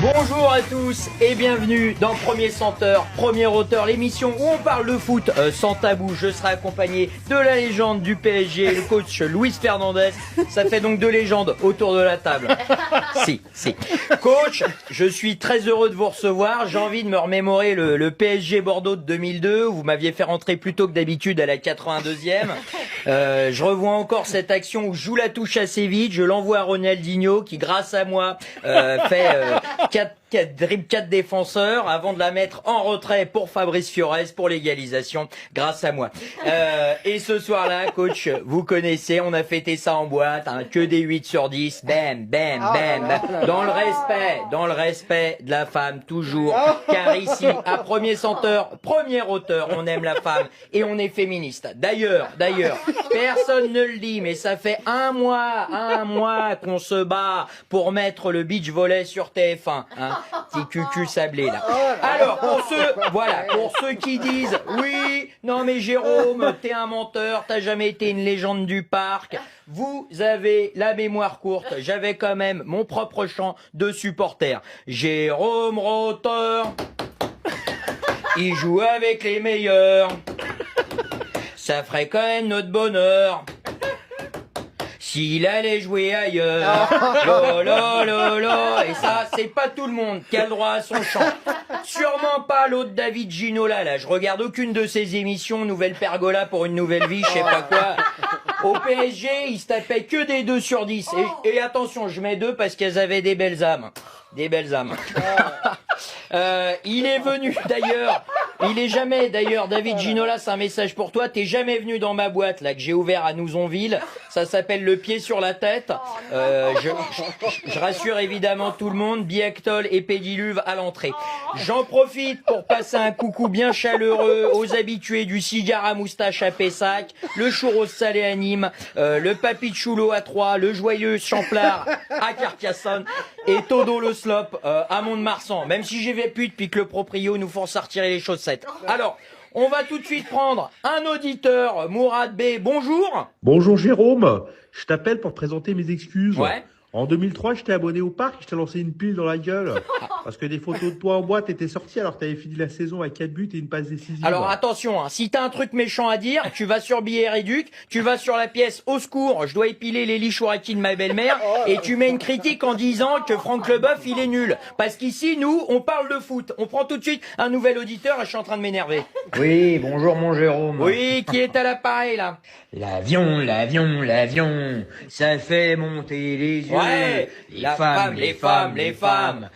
Bonjour à tous et bienvenue dans Premier Centeur, Premier Auteur, l'émission où on parle de foot sans tabou. Je serai accompagné de la légende du PSG, le coach Luis Fernandez. Ça fait donc deux légendes autour de la table. Si. Coach, je suis très heureux de vous recevoir. J'ai envie de me remémorer le PSG Bordeaux de 2002 où vous m'aviez fait rentrer plus tôt que d'habitude à la 82e. Je revois encore cette action où je joue la touche assez vite, je l'envoie à Ronaldinho qui, grâce à moi, fait 4 défenseurs avant de la mettre en retrait pour Fabrice Fiorez pour l'égalisation grâce à moi. Et ce soir-là, coach, vous connaissez, on a fêté ça en boîte, hein, que des 8 sur 10, bam, dans le respect de la femme toujours, car ici, à Premier Centeur, Premier Auteur, on aime la femme et on est féministe. D'ailleurs, personne ne le dit, mais ça fait un mois qu'on se bat pour mettre le beach volley sur TF1, hein. Petit cucu sablé là. Alors pour ceux qui disent oui, non mais Jérôme, t'es un menteur, t'as jamais été une légende du parc. Vous avez la mémoire courte. J'avais quand même mon propre chant de supporter. Jérôme Rotter, il joue avec les meilleurs. Ça ferait quand même notre bonheur s'il allait jouer ailleurs. Et ça, c'est pas tout le monde qui a le droit à son chant. Sûrement pas l'autre David Ginola, là. Je regarde aucune de ses émissions, Nouvelle Pergola pour une nouvelle vie, je sais pas quoi. Au PSG, il se tapait que des 2 sur 10. Et attention, je mets 2 parce qu'elles avaient des belles âmes. Il est venu d'ailleurs. David Ginola, c'est un message pour toi. T'es jamais venu dans ma boîte là que j'ai ouvert à Nouzonville. Ça s'appelle le pied sur la tête. Je rassure évidemment tout le monde. Biactol et Pédiluve à l'entrée. J'en profite pour passer un coucou bien chaleureux aux habitués du cigare à moustache à Pessac, le churros salé à Nîmes, le papichulo à Troyes, le joyeux Champlard à Carcassonne et Todo le Slop à Mont-de-Marsan. Même si j'y vais plus depuis que le proprio nous force à retirer les chaussettes. Alors, on va tout de suite prendre un auditeur, Mourad B. Bonjour. Bonjour Jérôme, je t'appelle pour te présenter mes excuses. Ouais. En 2003, je t'ai abonné au parc et je t'ai lancé une pile dans la gueule. Parce que des photos de toi en boîte étaient sorties alors que t'avais fini la saison avec 4 buts et une passe décisive. Alors attention, hein, si t'as un truc méchant à dire, tu vas sur Billet Réduc, tu vas sur la pièce au secours, je dois épiler les lichouraki de ma belle-mère, et tu mets une critique en disant que Franck Leboeuf il est nul. Parce qu'ici, nous, on parle de foot. On prend tout de suite un nouvel auditeur et je suis en train de m'énerver. Oui, bonjour mon Jérôme. Oui, qui est à l'appareil là? L'avion, ça fait monter les yeux. Ouais, les femmes.